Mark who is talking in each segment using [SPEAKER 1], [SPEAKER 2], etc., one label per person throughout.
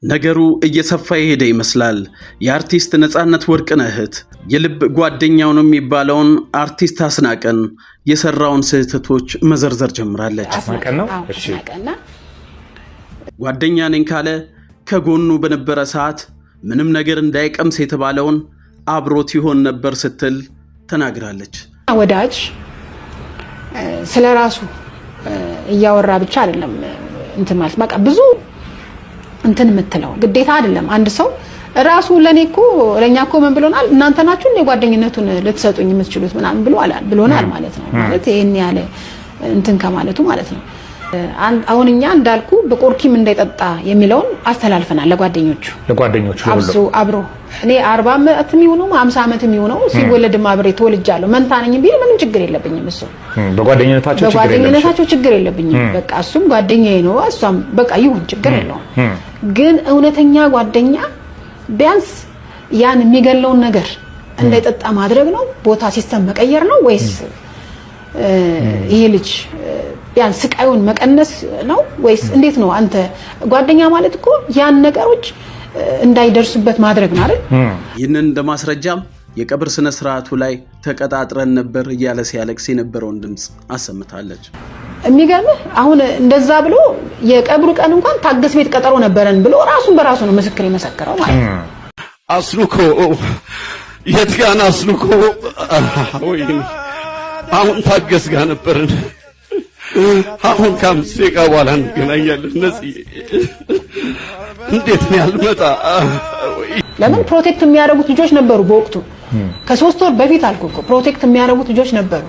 [SPEAKER 1] ነገሩ እየሰፋ ይሄደ ይመስላል። የአርቲስት ነጻነት ወርቅነህ እህት የልብ ጓደኛው ነው የሚባለውን አርቲስት አስናቀን የሰራውን ስህተቶች መዘርዘር ጀምራለች።
[SPEAKER 2] አስናቀና
[SPEAKER 1] ጓደኛ ነኝ ካለ ከጎኑ በነበረ ሰዓት ምንም ነገር እንዳይቀምስ የተባለውን አብሮት ይሆን ነበር ስትል ተናግራለች።
[SPEAKER 3] ወዳጅ ስለራሱ እያወራ ብቻ አይደለም እንትን ማለት በቃ ብዙ እንትን የምትለው ግዴታ አይደለም። አንድ ሰው ራሱ ለኛኮ ምን ብሎናል? እናንተ ናችሁ ጓደኝነቱን ልትሰጡኝ የምትችሉት ምናምን ብሎናል ማለት ነው። ማለት ይሄን ያለ እንትን ከማለቱ ማለት ነው። አሁንኛ እንዳልኩ በቆርኪም እንዳይጠጣ የሚለውን አስተላልፈናል ለጓደኞቹ አብሮ እኔ 40 ዓመት የሚሆነው 50 ዓመት የሚሆነው ሲወለድም አብሬ ተወልጃለሁ መንታ ነኝ ቢል ምንም ችግር የለብኝም። እሱ በጓደኝነታቸው ችግር የለብኝም። በቃ እሱም ጓደኛዬ ነው እሷም በቃ ይሁን ችግር የለውም። ግን እውነተኛ ጓደኛ ቢያንስ ያን የሚገለውን ነገር እንዳይጠጣ ማድረግ ነው? ቦታ ሲስተም መቀየር ነው ወይስ ይሄ ልጅ ቢያንስ ስቃዩን መቀነስ ነው ወይስ እንዴት ነው? አንተ ጓደኛ ማለት እኮ ያን ነገሮች እንዳይደርሱበት ማድረግ ነው አይደል?
[SPEAKER 1] ይህንን እንደማስረጃም የቀብር ስነ ስርዓቱ ላይ ተቀጣጥረን ነበር እያለ ሲያለቅስ የነበረውን ድምጽ አሰምታለች።
[SPEAKER 3] የሚገርምህ አሁን እንደዛ ብሎ የቀብሩ ቀን እንኳን ታገስ ቤት ቀጠሮ ነበረን ብሎ ራሱን በራሱ ነው ምስክር የመሰከረው ማለት ነው።
[SPEAKER 4] አስሉኮ የትጋና አስሉኮ ወይ አሁን ታገስ ጋር ነበረን። አሁን ከአምስት ደቂቃ በኋላ እንገናኛለን። ነጽዬ እንዴት ነው ያልመጣ?
[SPEAKER 3] ለምን ፕሮቴክት የሚያደርጉት ልጆች ነበሩ በወቅቱ ከ3 ወር በፊት አልኩ እኮ ፕሮቴክት የሚያደርጉት ልጆች ነበሩ።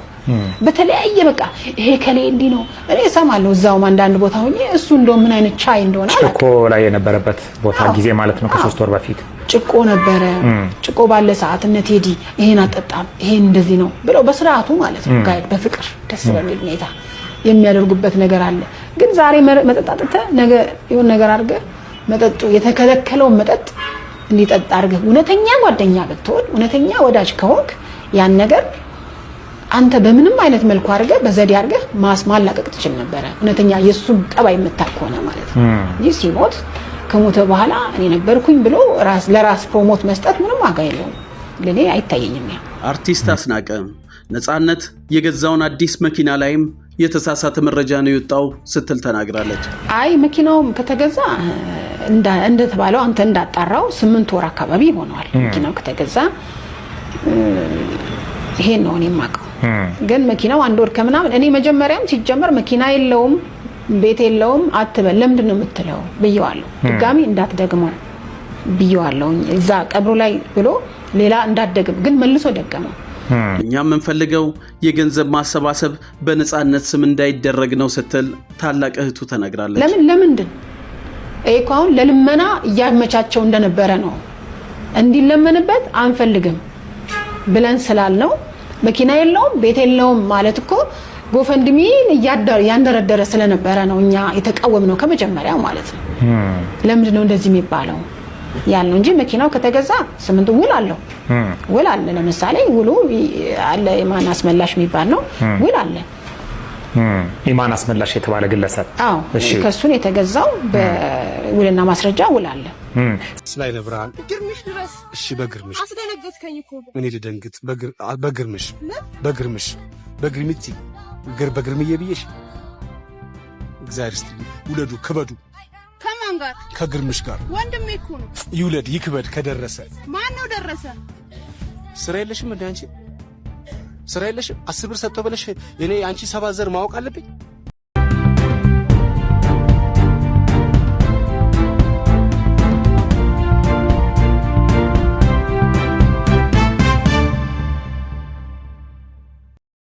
[SPEAKER 3] በተለያየ በቃ ይሄ ከሌ እንዲ ነው እኔ ሰማለሁ እዛው አንዳንድ ቦታ ሆኜ እሱ እንደው ምን አይነት ቻይ እንደሆነ
[SPEAKER 2] ጭቆ ላይ የነበረበት ቦታ ጊዜ ማለት ነው። ከ3 ወር በፊት
[SPEAKER 3] ጭቆ ነበረ። ጭቆ ባለ ሰዓት እነ ቴዲ ይሄን አጠጣም ይሄን እንደዚህ ነው ብለው በስርዓቱ ማለት ነው ጋር በፍቅር ደስ በሚል ሁኔታ የሚያደርጉበት ነገር አለ። ግን ዛሬ መጠጣጥተ ነገ ይሁን ነገር አድርገ መጠጡ የተከለከለው መጠጥ እንዲጠጣ አድርገ እውነተኛ ጓደኛ ብትሆን እውነተኛ ወዳጅ ከሆንክ ያን ነገር አንተ በምንም አይነት መልኩ አድርገ በዘዴ አድርገ ማላቀቅ ትችል ነበር። እውነተኛ የሱን ጠባይ የምታቆነ ማለት ነው። ይህ ሲሞት ከሞተ በኋላ እኔ ነበርኩኝ ብሎ ለራስ ፕሮሞት መስጠት ምንም ዋጋ የለውም። ለኔ አይታየኝም።
[SPEAKER 1] አርቲስት አስናቀ ነጻነት የገዛውን አዲስ መኪና ላይም የተሳሳተ መረጃ ነው የወጣው ስትል ተናግራለች።
[SPEAKER 3] አይ መኪናው ከተገዛ እንደተባለው አንተ እንዳጣራው 8 ወር አካባቢ ሆኗል መኪናው ከተገዛ። ይሄ ነው እኔ የማውቀው። ግን መኪናው 1 ወር ከምናምን እኔ መጀመሪያም ሲጀመር መኪና የለውም ቤት የለውም አትበል ለምንድን ነው የምትለው ብየዋለሁ። ድጋሚ እንዳትደግመው ብየዋለሁ እዛ ቀብሩ ላይ ብሎ ሌላ እንዳትደግም ግን መልሶ ደገመው።
[SPEAKER 1] እኛም የምንፈልገው የገንዘብ ማሰባሰብ በነጻነት ስም እንዳይደረግ ነው ስትል ታላቅ እህቱ ተናግራለች።
[SPEAKER 3] ለምንድን አሁን ለልመና እያመቻቸው እንደነበረ ነው እንዲለመንበት አንፈልግም ብለን ስላልነው መኪና የለውም ቤት የለውም ማለት እኮ ጎፈንድሚን ያንደረደረ ስለነበረ ነው እኛ የተቃወምነው ከመጀመሪያ ማለት ነው። ለምንድን ነው እንደዚህ የሚባለው ያለው እንጂ መኪናው ከተገዛ 8 ውል አለ። ለምሳሌ ውሉ አለ ኢማን አስመላሽ የሚባል ነው ውል አለ።
[SPEAKER 2] ኢማን አስመላሽ የተባለ ግለሰብ
[SPEAKER 3] እሺ ከሱን የተገዛው በውልና ማስረጃ ውል አለ።
[SPEAKER 4] ስላይ ነብራን ግርምሽ ድረስ እሺ በግርምሽ አስደነገጥከኝ እኮ ምን ልደንግጥ? በግርምሽ በግርምቲ በግርምዬ ብዬሽ እግዚአብሔር ይስጥልኝ። ውለዱ ክበዱ
[SPEAKER 5] ከማን ጋር?
[SPEAKER 4] ከግርምሽ ጋር
[SPEAKER 5] ወንድሜ እኮ ነው።
[SPEAKER 4] ይውለድ ይክበድ ከደረሰ
[SPEAKER 5] ማን ነው ደረሰ?
[SPEAKER 4] ስራ የለሽም እንዴ አንቺ? ስራ የለሽም? 10 ብር ሰጥቶ በለሽ እኔ አንቺ 7 ዘር ማወቅ አለብኝ?